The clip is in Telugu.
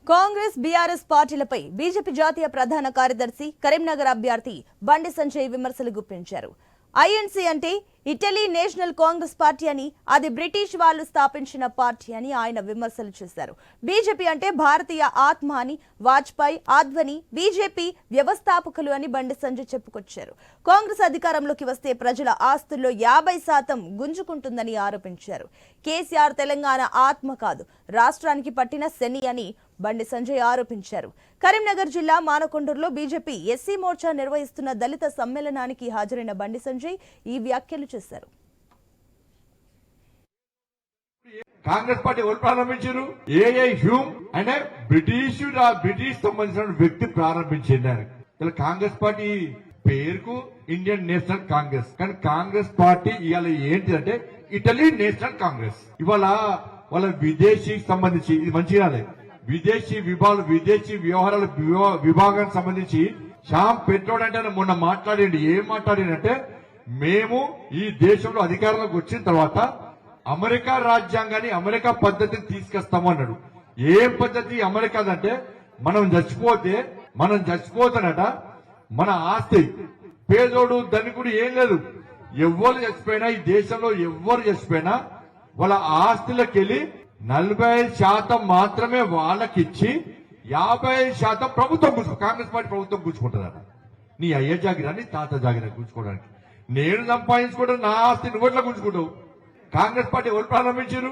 కాంగ్రెస్ బీఆర్ఎస్ పార్టీలపై బీజేపీ జాతీయ ప్రధాన కార్యదర్శి కరీంనగర్ అభ్యర్థి బండి సంజయ్ విమర్శలు గుప్పించారు. ఐఎన్సీ అంటే ఇటలీ నేషనల్ కాంగ్రెస్ పార్టీ అని, అది బ్రిటిష్ వాళ్ళు స్థాపించిన పార్టీ అని ఆయన విమర్శలు చేశారు. బీజేపీ అంటే భారతీయ ఆత్మ అని, వాజ్పేయి, ఆద్వానీ బీజేపీ వ్యవస్థాపకులు అని బండి సంజయ్ చెప్పుకొచ్చారు. కాంగ్రెస్ అధికారంలోకి వస్తే ప్రజల ఆస్తుల్లో 50% గుంజుకుంటుందని ఆరోపించారు. కేసీఆర్ తెలంగాణ ఆత్మ కాదు, రాష్ట్రానికి పట్టిన శని అని బండి సంజయ్ ఆరోపించారు. కరీంనగర్ జిల్లా మానకొండూరులో బీజేపీ ఎస్సీ మోర్చా నిర్వహిస్తున్న దళిత సమ్మేళనానికి హాజరైన బండి సంజయ్ ఈ వ్యాఖ్యలు చేశారు. కాంగ్రెస్ పార్టీ ఎవరు ప్రారంభించారు? ఏఐ హ్యూమ్ అనే బ్రిటిష్ సంబంధించిన వ్యక్తి ప్రారంభించారు. ఇలా కాంగ్రెస్ పార్టీ పేరుకు ఇండియన్ నేషనల్ కాంగ్రెస్, కానీ కాంగ్రెస్ పార్టీ ఇవాళ ఏంటిదంటే ఇటలీ నేషనల్ కాంగ్రెస్. ఇవాళ వాళ్ళ విదేశీకి సంబంధించి ఇది మంచిగా విదేశీ వ్యవహారాల విభాగానికి సంబంధించి శ్యామ్ పెట్రోల్ అంటే మొన్న మాట్లాడండి. ఏం మాట్లాడిందంటే, మేము ఈ దేశంలో అధికారంలోకి వచ్చిన తర్వాత అమెరికా రాజ్యాంగాన్ని, అమెరికా పద్ధతిని తీసుకొస్తాము అన్నాడు. ఏం పద్ధతి అమెరికాదంటే, మనం చచ్చిపోతానట మన ఆస్తి, పేదోడు ధనికుడు ఏం లేదు, ఎవ్వరు చచ్చిపోయినా ఈ దేశంలో ఎవ్వరు చచ్చిపోయినా వాళ్ళ ఆస్తులకు వెళ్ళి 45% మాత్రమే వాళ్ళకిచ్చి 55% ప్రభుత్వం కాంగ్రెస్ పార్టీ ప్రభుత్వం కూర్చుకుంటుందట. నీ అయ్య జాగిరా, నీ తాత జాగిరా కూర్చుకోవడానికి. నేను సంపాదించుకోవడం నా ఆస్తి నువ్వెట్లా కూర్చుకుంటావు? కాంగ్రెస్ పార్టీ ఎవరు ప్రారంభించారు?